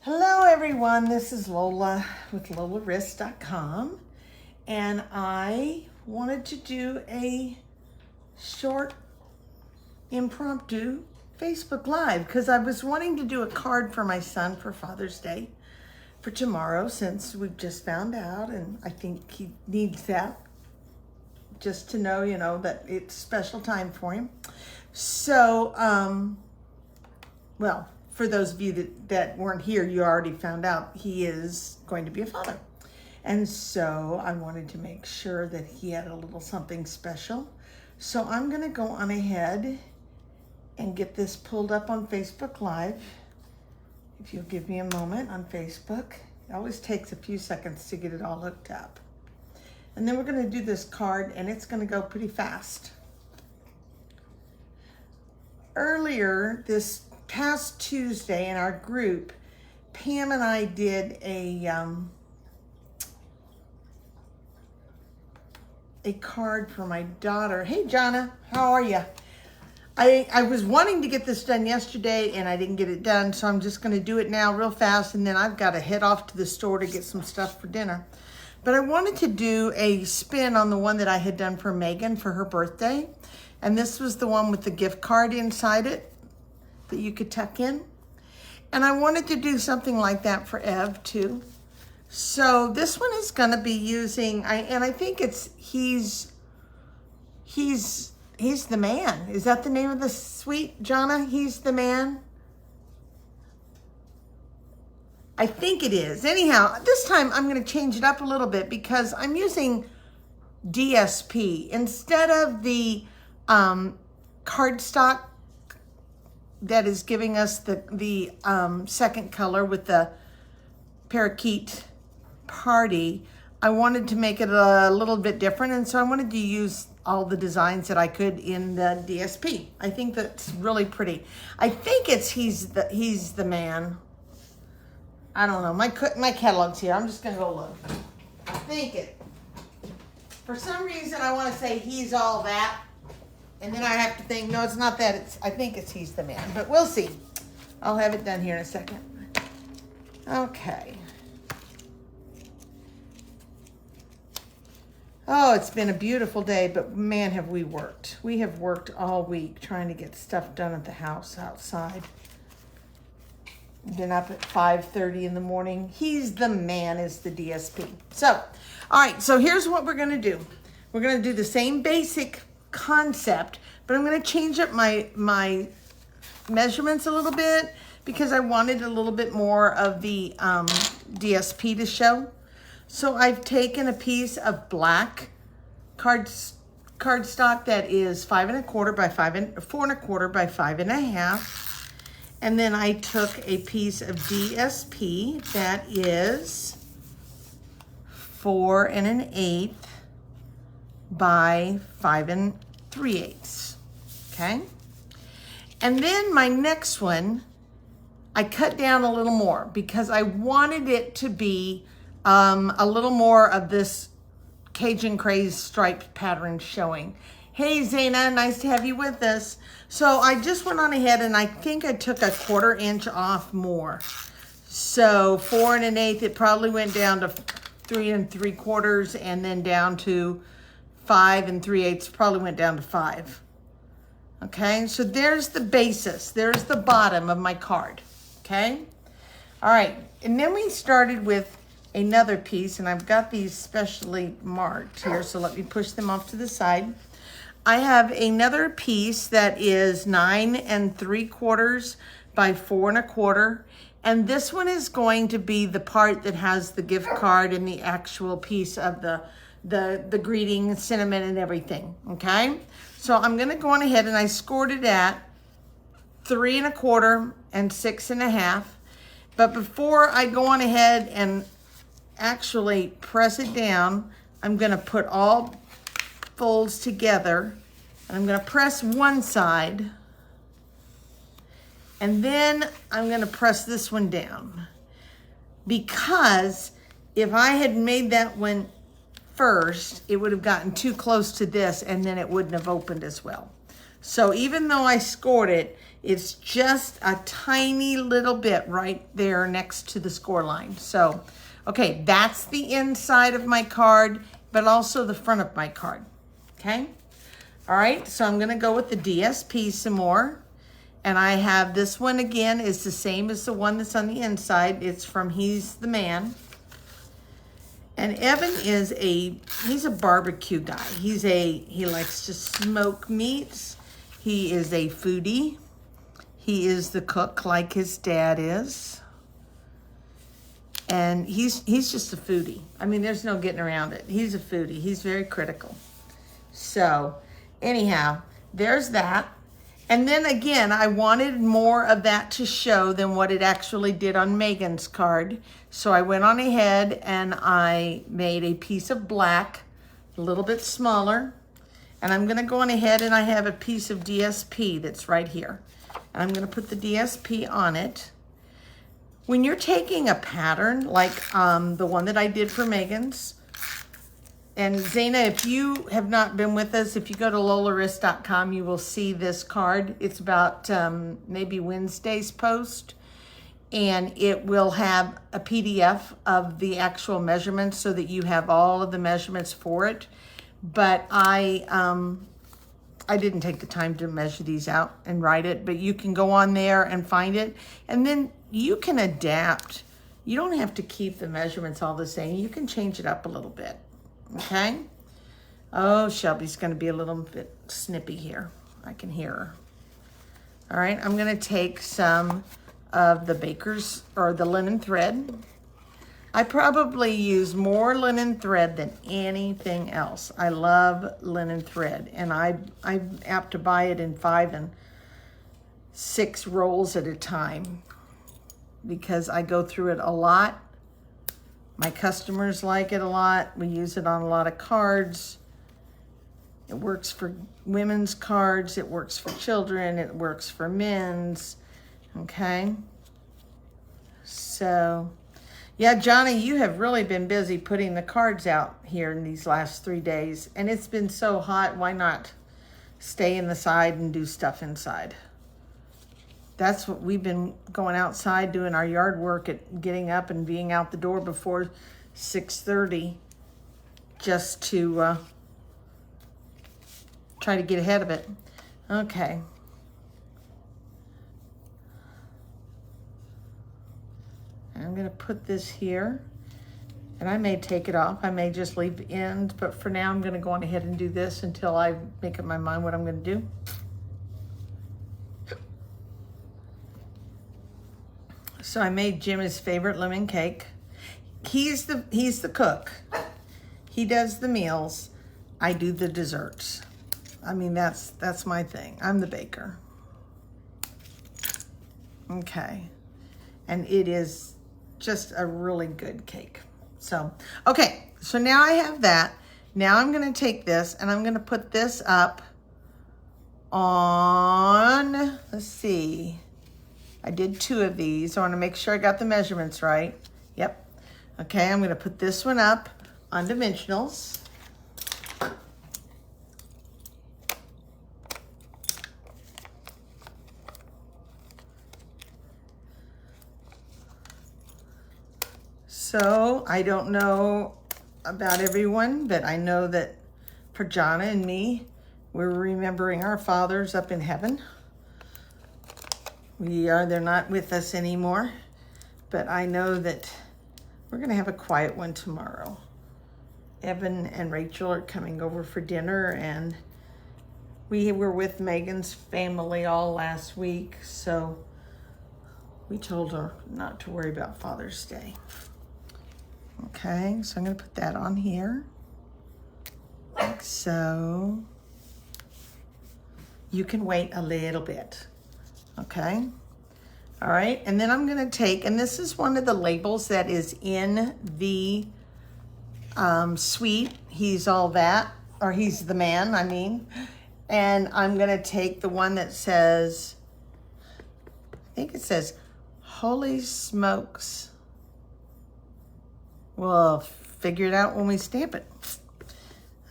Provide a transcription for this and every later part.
Hello everyone, this is Lola with LolaRist.com, and I wanted to do a short impromptu Facebook Live because I was wanting to do a card for my son for Father's Day for tomorrow, since we've just found out, and I think he needs that just to know, that it's a special time for him. So, well, for those of you that weren't here, you already found out he is going to be a father. And so I wanted to make sure that he had a little something special. So I'm gonna go on ahead and get this pulled up on Facebook Live. If you'll give me a moment on Facebook. It always takes a few seconds to get it all hooked up. And then we're gonna do this card, and it's gonna go pretty fast. Earlier this past Tuesday in our group, Pam and I did a card for my daughter. Hey, Jonna, how are you? I was wanting to get this done yesterday and I didn't get it done, so I'm just going to do it now real fast, and then I've got to head off to the store to get some stuff for dinner. But I wanted to do a spin on the one that I had done for Megan for her birthday, and this was the one with the gift card inside it that you could tuck in. And I wanted to do something like that for Ev too. So this one is gonna be using, I think it's he's the man. Is that the name of the suite, Jonna? He's the man? I think it is. Anyhow, this time I'm gonna change it up a little bit because I'm using DSP instead of the cardstock that is giving us the second color with the parakeet party. I wanted to make it a little bit different, and so I wanted to use all the designs that I could in the DSP. I think that's really pretty. I think it's he's the man. I don't know. My catalog's here. I'm just gonna go look. I think it. For some reason, I want to say he's all that. And then I have to think, no, it's not that. I think it's he's the man, but we'll see. I'll have it done here in a second. Okay. Oh, it's been a beautiful day, but man, have we worked. We have worked all week trying to get stuff done at the house outside. Been up at 5:30 in the morning. He's the man is the DSP. So, all right, so here's what we're gonna do. We're gonna do the same basic concept, but I'm going to change up my measurements a little bit because I wanted a little bit more of the DSP to show. So I've taken a piece of black cardstock that is 5 1/4 by 4 1/4 by 5 1/2, and then I took a piece of DSP that is 4 1/8 by 5 3/8, okay? And then my next one, I cut down a little more because I wanted it to be a little more of this Cajun Craze striped pattern showing. Hey, Zaina, nice to have you with us. So I just went on ahead and I think I took a 1/4 inch off more. So 4 1/8, it probably went down to 3 3/4, and then down to 5 3/8, probably went down to 5. Okay, so there's the basis. There's the bottom of my card. Okay, all right, and then we started with another piece, and I've got these specially marked here, so let me push them off to the side. I have another piece that is 9 3/4 by 4 1/4, and this one is going to be the part that has the gift card and the actual piece of the greeting, cinnamon, and everything, okay? So I'm gonna go on ahead, and I scored it at 3 1/4 and 6 1/2. But before I go on ahead and actually press it down, I'm gonna put all folds together, and I'm gonna press one side, and then I'm gonna press this one down. Because if I had made that one first, it would have gotten too close to this, and then it wouldn't have opened as well. So even though I scored it, it's just a tiny little bit right there next to the score line. So, okay, that's the inside of my card, but also the front of my card, okay? All right, so I'm gonna go with the DSP some more. And I have this one again, is the same as the one that's on the inside. It's from He's the Man. And Evan is he's a barbecue guy. He likes to smoke meats. He is a foodie. He is the cook like his dad is. And he's just a foodie. I mean, there's no getting around it. He's a foodie. He's very critical. So anyhow, there's that. And then again, I wanted more of that to show than what it actually did on Megan's card. So I went on ahead and I made a piece of black, a little bit smaller. And I'm gonna go on ahead and I have a piece of DSP that's right here. And I'm gonna put the DSP on it. When you're taking a pattern, like the one that I did for Megan's, and Zaina, if you have not been with us, if you go to LolaRiss.com, you will see this card. It's about maybe Wednesday's post. And it will have a PDF of the actual measurements so that you have all of the measurements for it. But I didn't take the time to measure these out and write it, but you can go on there and find it. And then you can adapt. You don't have to keep the measurements all the same. You can change it up a little bit. Okay. Oh, Shelby's going to be a little bit snippy here. I can hear her. All right. I'm going to take some of the Baker's or the linen thread. I probably use more linen thread than anything else. I love linen thread, and I'm apt to buy it in 5 and 6 rolls at a time because I go through it a lot. My customers like it a lot. We use it on a lot of cards. It works for women's cards. It works for children. It works for men's. Okay. So, yeah, Johnny, you have really been busy putting the cards out here in these last 3 days. And it's been so hot. Why not stay in the side and do stuff inside? That's what we've been going outside, doing our yard work, at getting up and being out the door before 6:30 just to try to get ahead of it. Okay. I'm going to put this here, and I may take it off. I may just leave the end, but for now I'm going to go on ahead and do this until I make up my mind what I'm going to do. So I made Jim his favorite lemon cake. He's the cook. He does the meals. I do the desserts. I mean, that's my thing. I'm the baker. Okay. And it is just a really good cake. So, okay. So now I have that. Now I'm going to take this and I'm going to put this up on, let's see. I did 2 of these. I want to make sure I got the measurements right. Yep. Okay, I'm going to put this one up on dimensionals. So I don't know about everyone, but I know that for Jana and me, we're remembering our fathers up in heaven. They're not with us anymore, but I know that we're going to have a quiet one tomorrow. Evan and Rachel are coming over for dinner, and we were with Megan's family all last week, so we told her not to worry about Father's Day. Okay, so I'm going to put that on here, like so. You can wait a little bit. Okay. All right. And then I'm going to take, and this is one of the labels that is in the suite. He's all that, or he's the man, I mean. And I'm going to take the one that says, I think it says, Holy Smokes. We'll figure it out when we stamp it.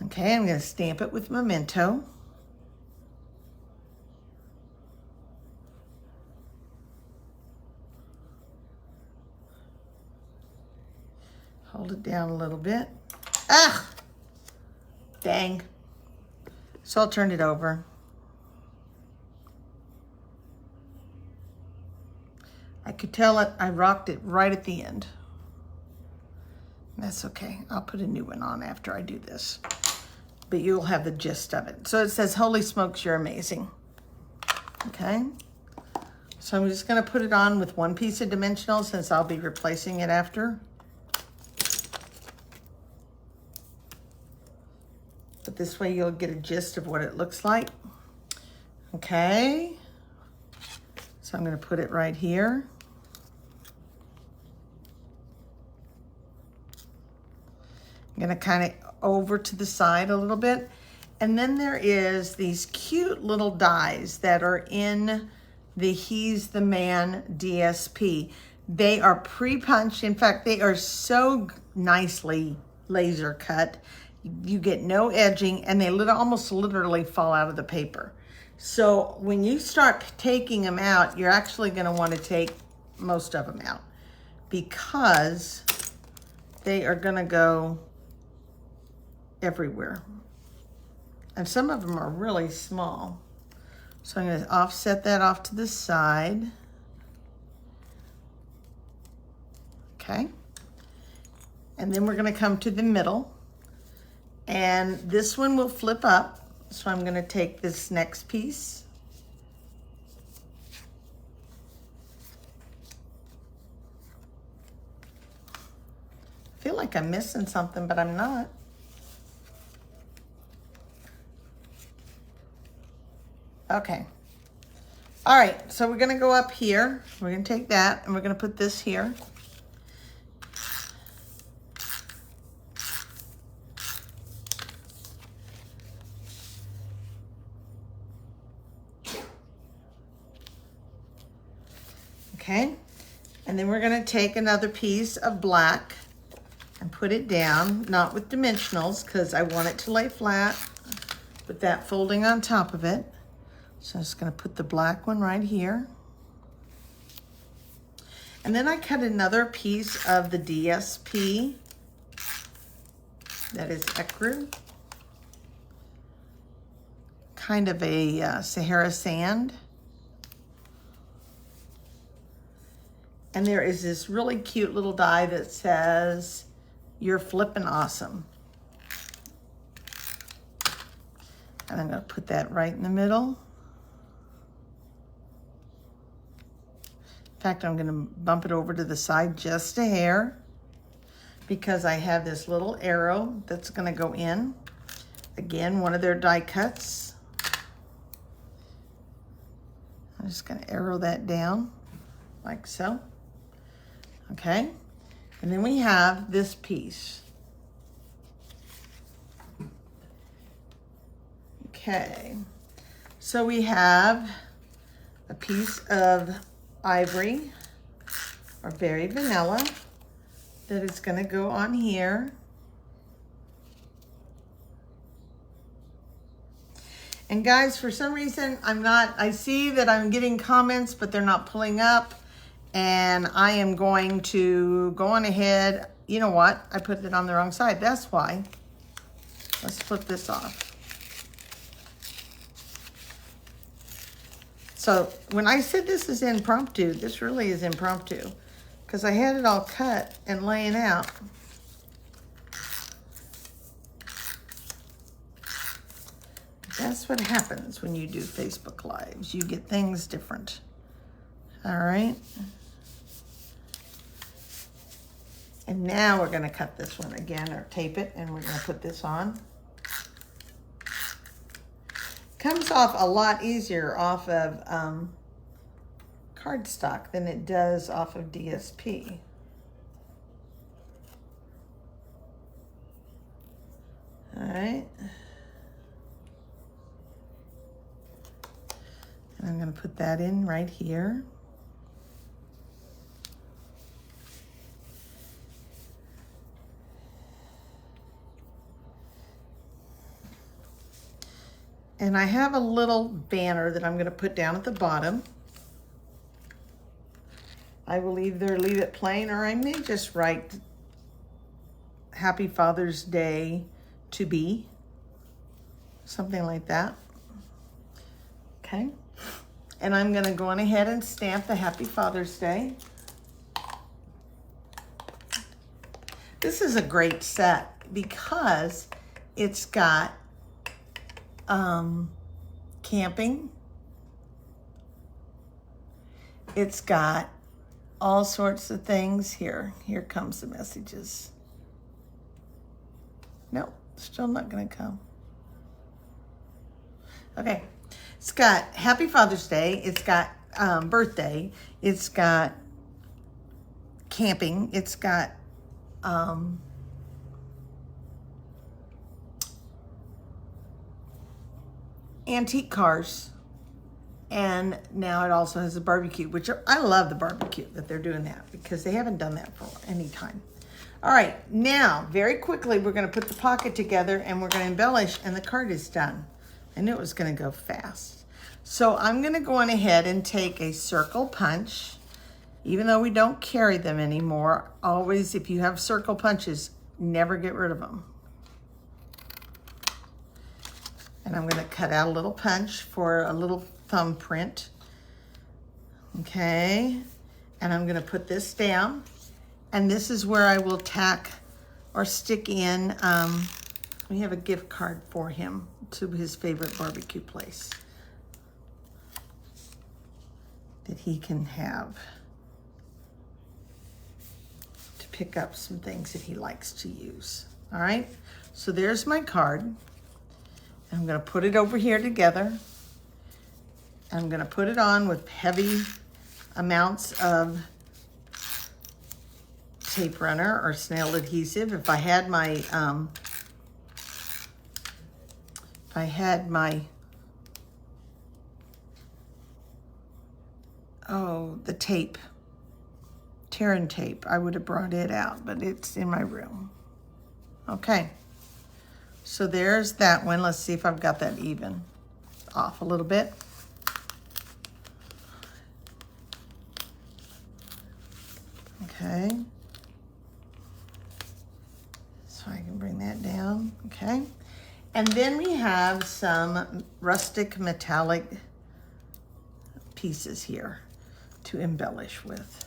Okay, I'm going to stamp it with Memento. hold it down a little bit. Ah, dang. So I'll turn it over. I could tell it, I rocked it right at the end. That's okay. I'll put a new one on after I do this. But you'll have the gist of it. So it says, holy smokes, you're amazing. Okay. So I'm just going to put it on with one piece of dimensional since I'll be replacing it after. But this way you'll get a gist of what it looks like. Okay. So I'm going to put it right here. I'm going to kind of over to the side a little bit. And then there is these cute little dies that are in the He's the Man DSP. They are pre-punched. In fact, they are so nicely laser cut. You get no edging, and they almost literally fall out of the paper. So when you start taking them out, you're actually going to want to take most of them out because they are going to go everywhere. And some of them are really small. So I'm going to offset that off to the side. Okay. And then we're going to come to the middle. And this one will flip up. So I'm going to take this next piece. I feel like I'm missing something, but I'm not. Okay. All right, so we're gonna go up here. We're gonna take that and we're gonna put this here. Okay, and then we're gonna take another piece of black and put it down, not with dimensionals because I want it to lay flat, with that folding on top of it. So I'm just going to put the black one right here. And then I cut another piece of the DSP. That is ecru. Kind of a Sahara sand. And there is this really cute little die that says, "You're flippin' awesome." And I'm going to put that right in the middle. In fact, I'm going to bump it over to the side just a hair because I have this little arrow that's going to go in. Again, one of their die cuts. I'm just going to arrow that down like so. Okay. And then we have this piece. Okay. So we have a piece of ivory or berry vanilla that is going to go on here. And guys, for some reason, I see that I'm getting comments, but they're not pulling up. And I am going to go on ahead. You know what? I put it on the wrong side. That's why. Let's flip this off. So when I said this is impromptu, this really is impromptu because I had it all cut and laying out. That's what happens when you do Facebook Lives. You get things different. All right. And now we're going to cut this one again or tape it, and we're going to put this on. Comes off a lot easier off of cardstock than it does off of DSP. All right. And I'm going to put that in right here. And I have a little banner that I'm going to put down at the bottom. I will either leave it plain or I may just write Happy Father's Day to be. Something like that. Okay. And I'm going to go on ahead and stamp the Happy Father's Day. This is a great set because it's got camping. It's got all sorts of things here. Here comes the messages. No, still not going to come. Okay. It's got Happy Father's Day. It's got birthday. It's got camping. It's got antique cars. And now it also has a barbecue, which I love the barbecue that they're doing that because they haven't done that for any time. All right, now very quickly we're going to put the pocket together and we're going to embellish, and the card is done. I knew it was going to go fast. So I'm going to go on ahead and take a circle punch. Even though we don't carry them anymore, always, if you have circle punches, never get rid of them. And I'm going to cut out a little punch for a little thumbprint. Okay. And I'm going to put this down. And this is where I will tack or stick in. We have a gift card for him to his favorite barbecue place that he can have to pick up some things that he likes to use. All right. So there's my card. I'm going to put it over here together. I'm going to put it on with heavy amounts of tape runner or snail adhesive. If I had my the tape, Terran tape, I would have brought it out, but it's in my room. Okay. So there's that one. Let's see if I've got that even off a little bit. Okay. So I can bring that down. Okay. And then we have some rustic metallic pieces here to embellish with.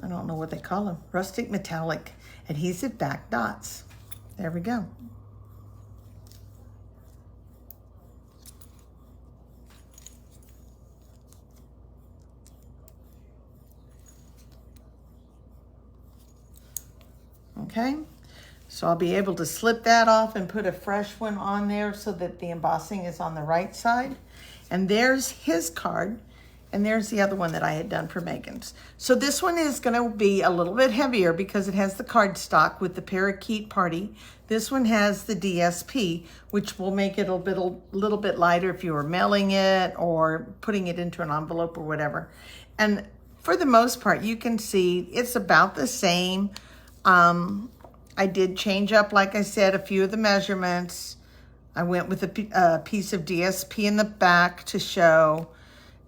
I don't know what they call them. Rustic metallic adhesive back dots. There we go. Okay, so I'll be able to slip that off and put a fresh one on there so that the embossing is on the right side. And there's his card. And there's the other one that I had done for Megan's. So this one is going to be a little bit heavier because it has the cardstock with the Parakeet Party. This one has the DSP, which will make it a little bit lighter if you were mailing it or putting it into an envelope or whatever. And for the most part, you can see it's about the same. I did change up, like I said, a few of the measurements. I went with a piece of DSP in the back to show.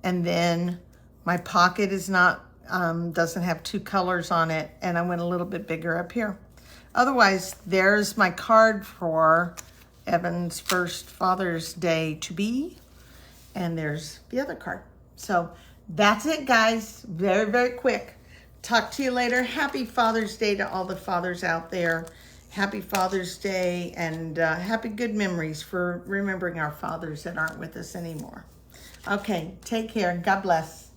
And then my pocket is not, doesn't have two colors on it. And I went a little bit bigger up here. Otherwise, there's my card for Evan's first Father's Day to be. And there's the other card. So that's it, guys. Very, very quick. Talk to you later. Happy Father's Day to all the fathers out there. Happy Father's Day and happy good memories for remembering our fathers that aren't with us anymore. Okay, take care. God bless.